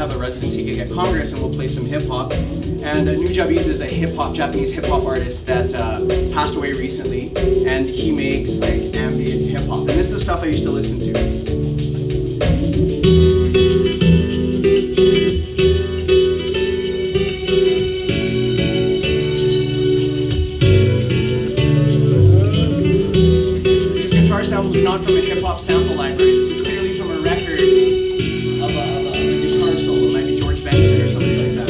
have a residency gig at Congress, and we'll play some hip hop. And New Jubbies is a Japanese hip hop artist that passed away recently, and he makes like ambient hip hop. And this is the stuff I used to listen to. These guitar samples are not from a hip hop sample library. This is clearly from a record of a guitar solo, maybe George Benson or something like that.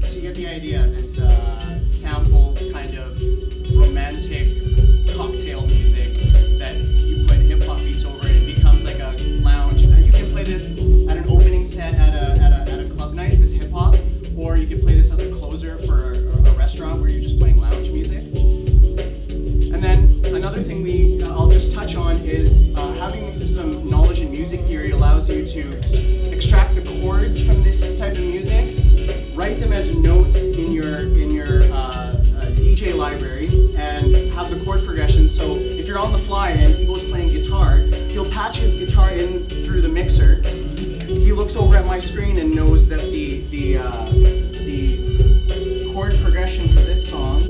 So you get the idea, this sample kind of romantic cocktail music that you put hip hop beats over and it becomes like a lounge. And you can play this at an opening set at a club night if it's hip hop, or you can play this as a closer for a restaurant where you're just playing lounge music. And then another thing I'll just touch on is having some knowledge in music theory allows you to extract the chords from this type of music, write them as notes in your DJ library, and have the chord progression. So if you're on the fly and Evo's playing guitar, he'll patch his guitar in through the mixer. He looks over at my screen and knows that the chord progression for this song.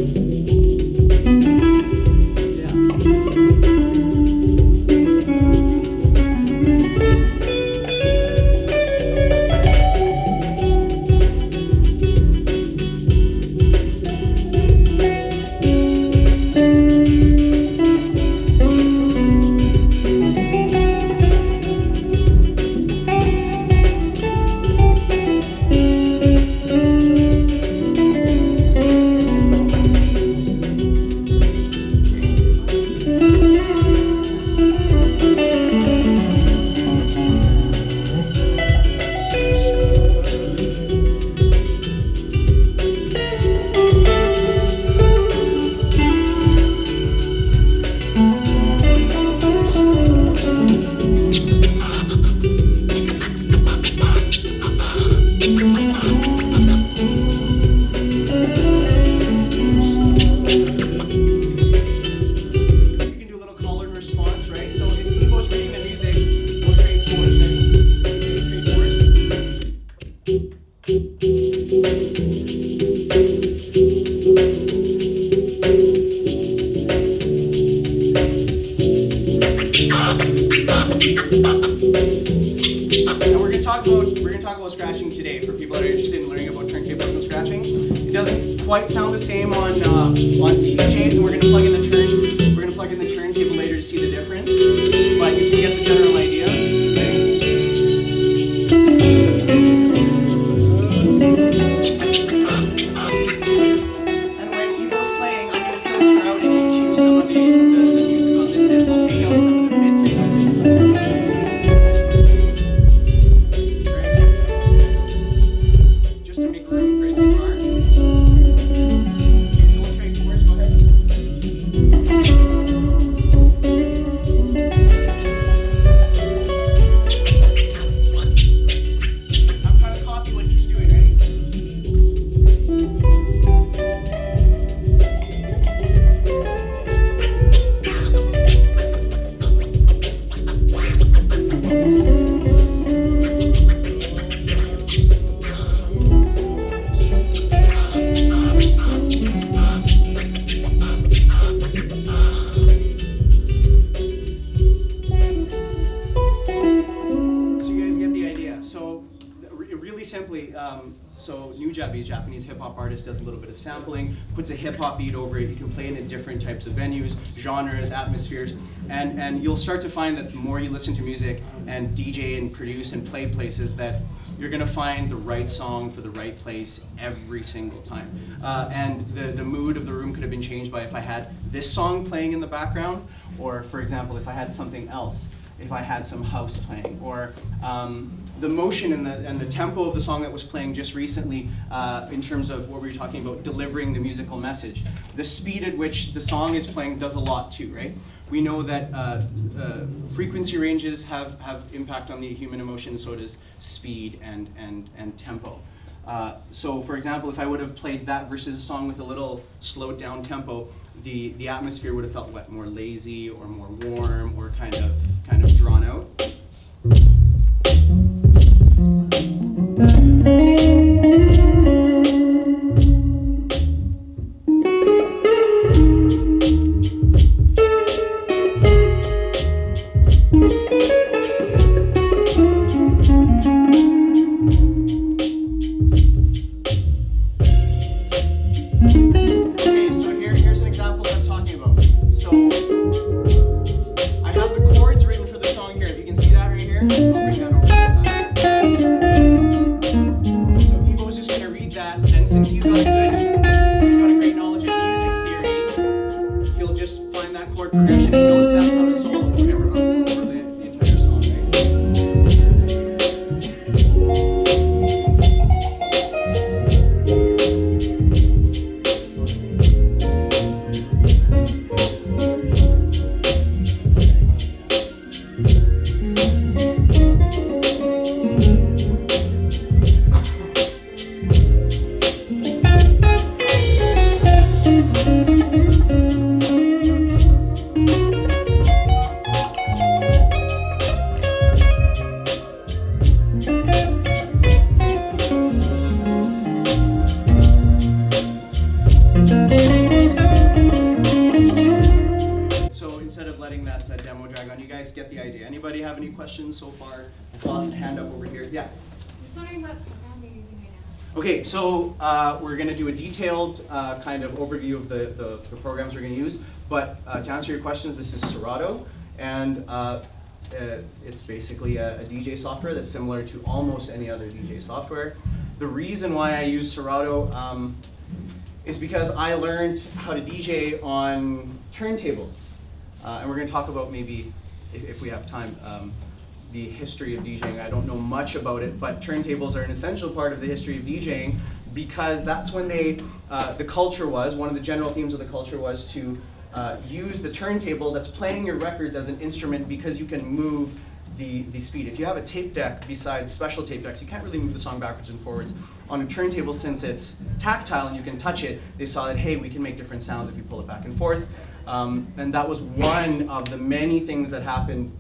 And we're gonna talk about scratching today for people that are interested in learning about turntables and scratching. It doesn't quite sound the same on CDJs, and we're gonna plug in the turntable later to see the difference. But you can get the general idea. And when Evo's playing, I'm gonna filter out and EQ some of the music on this end, so I'll take out some of the mid frequencies. Just to make room for his guitar. Okay, so we'll trade chords, go ahead. I'm trying to copy what he's doing, ready? Simply, so New Jubbies, Japanese hip hop artist, does a little bit of sampling, puts a hip hop beat over it. You can play it in different types of venues, genres, atmospheres, and you'll start to find that the more you listen to music and DJ and produce and play places, that you're gonna find the right song for the right place every single time. And the mood of the room could have been changed by if I had this song playing in the background, or for example, if I had something else. If I had some house playing, or the motion and the tempo of the song that was playing just recently, in terms of what we were talking about, delivering the musical message. The speed at which the song is playing does a lot too, right? We know that frequency ranges have impact on the human emotion, so does speed and tempo. So for example, if I would have played that versus a song with a little slowed down tempo, the atmosphere would have felt more lazy or more warm or kind of drawn out. Anybody have any questions so far? I saw a hand up over here. Yeah? I'm just wondering what program you're using right now. Okay, so we're going to do a detailed kind of overview of the programs we're going to use. But to answer your questions, this is Serato. And it's basically a DJ software that's similar to almost any other DJ software. The reason why I use Serato is because I learned how to DJ on turntables. And we're going to talk about maybe, if we have time, the history of DJing. I don't know much about it, but turntables are an essential part of the history of DJing because that's when the culture was, one of the general themes of the culture was to use the turntable that's playing your records as an instrument because you can move the speed. If you have a tape deck, besides special tape decks, you can't really move the song backwards and forwards. On a turntable, since it's tactile and you can touch it, they saw that, hey, we can make different sounds if you pull it back and forth. And that was one of the many things that happened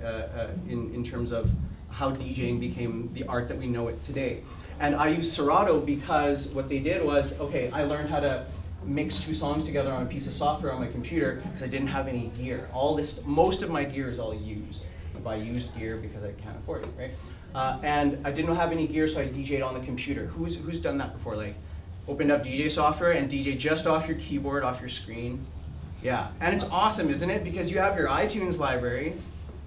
in terms of how DJing became the art that we know it today. And I used Serato because what they did was, okay, I learned how to mix two songs together on a piece of software on my computer because I didn't have any gear. Most of my gear is all used. I buy used gear because I can't afford it, right? And I didn't have any gear, so I DJ'd on the computer. Who's done that before? Like, opened up DJ software and DJ just off your keyboard, off your screen? Yeah, and it's awesome, isn't it? Because you have your iTunes library,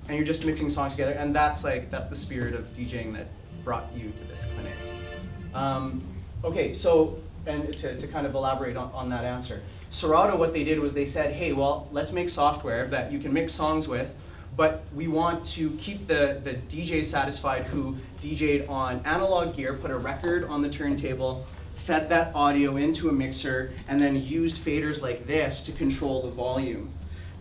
and you're just mixing songs together, and that's the spirit of DJing that brought you to this clinic. Okay, so, and to kind of elaborate on that answer, Serato, what they did was they said, hey, well, let's make software that you can mix songs with, but we want to keep the DJ satisfied who DJ'd on analog gear, put a record on the turntable, fed that audio into a mixer, and then used faders like this to control the volume.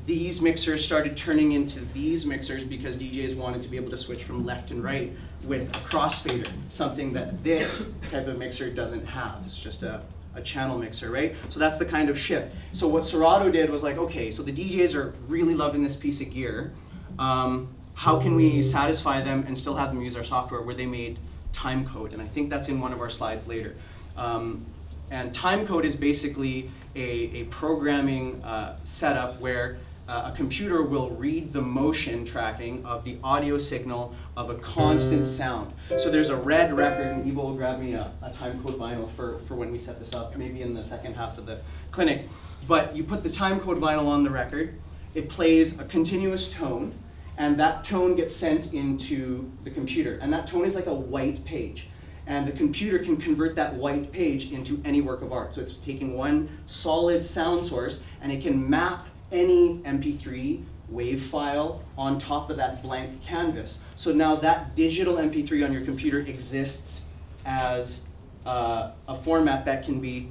These mixers started turning into these mixers because DJs wanted to be able to switch from left and right with a crossfader, something that this type of mixer doesn't have. It's just a channel mixer, right? So that's the kind of shift. So what Serato did was like, okay, so the DJs are really loving this piece of gear. How can we satisfy them and still have them use our software, where they made timecode? And I think that's in one of our slides later. And timecode is basically a programming setup where a computer will read the motion tracking of the audio signal of a constant sound. So there's a red record, and Ivo will grab me a timecode vinyl for when we set this up, maybe in the second half of the clinic. But you put the timecode vinyl on the record, it plays a continuous tone, and that tone gets sent into the computer. And that tone is like a white page. And the computer can convert that white page into any work of art. So it's taking one solid sound source, and it can map any MP3 wave file on top of that blank canvas. So now that digital MP3 on your computer exists as a format that can be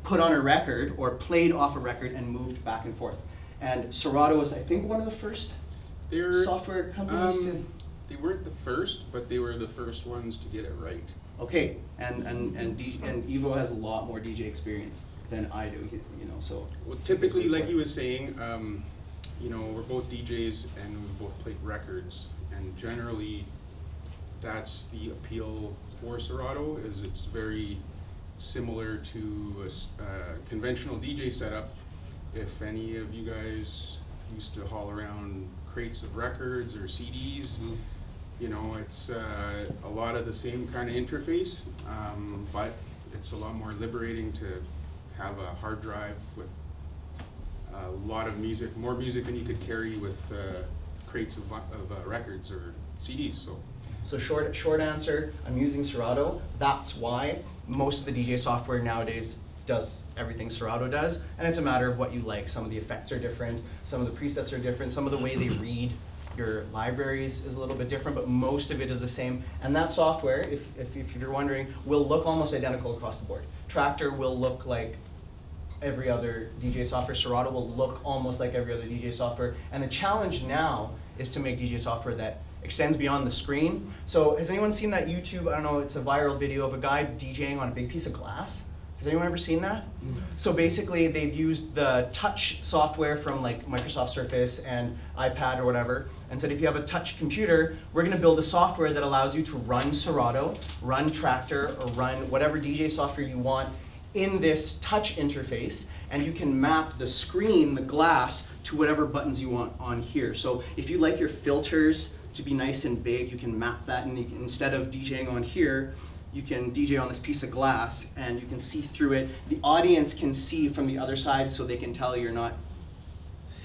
put on a record or played off a record and moved back and forth. And Serato was, I think, one of the first software companies to... They weren't the first, but they were the first ones to get it right. Okay, and Evo has a lot more DJ experience than I do, you know, so. Well, typically, like he was saying, you know, we're both DJs and we've both played records, and generally that's the appeal for Serato, is it's very similar to a conventional DJ setup. If any of you guys used to haul around crates of records or CDs, you know, it's a lot of the same kind of interface, but it's a lot more liberating to have a hard drive with a lot of music, more music than you could carry with crates of records or CDs. So short answer, I'm using Serato. That's why most of the DJ software nowadays does everything Serato does, and it's a matter of what you like. Some of the effects are different, some of the presets are different, some of the way they read your libraries is a little bit different, but most of it is the same. And that software, if you're wondering, will look almost identical across the board. Traktor will look like every other DJ software. Serato will look almost like every other DJ software. And the challenge now is to make DJ software that extends beyond the screen. So has anyone seen that YouTube, I don't know, it's a viral video of a guy DJing on a big piece of glass? Has anyone ever seen that? So basically they've used the touch software from like Microsoft Surface and iPad or whatever, and said if you have a touch computer, we're gonna build a software that allows you to run Serato, run Traktor, or run whatever DJ software you want in this touch interface, and you can map the screen, the glass, to whatever buttons you want on here. So if you like your filters to be nice and big, you can map that, and you can, instead of DJing on here, you can DJ on this piece of glass and you can see through it. The audience can see from the other side, so they can tell you're not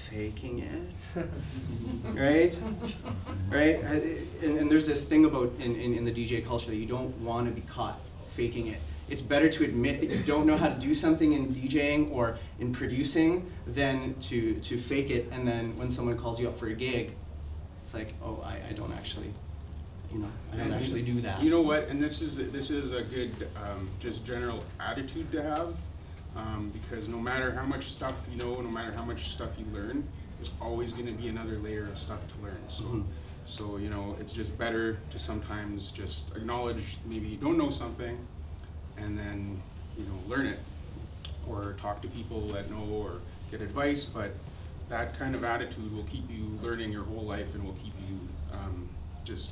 faking it, right? Right? And there's this thing about in the DJ culture that you don't want to be caught faking it. It's better to admit that you don't know how to do something in DJing or in producing than to fake it, and then when someone calls you up for a gig, it's like, oh, I don't actually, you know, I don't actually do that. You know what? And this is a good just general attitude to have, because no matter how much stuff you know, no matter how much stuff you learn, there's always going to be another layer of stuff to learn. So, so you know, it's just better to sometimes just acknowledge maybe you don't know something, and then you know learn it, or talk to people that know, or get advice. But that kind of attitude will keep you learning your whole life and will keep you just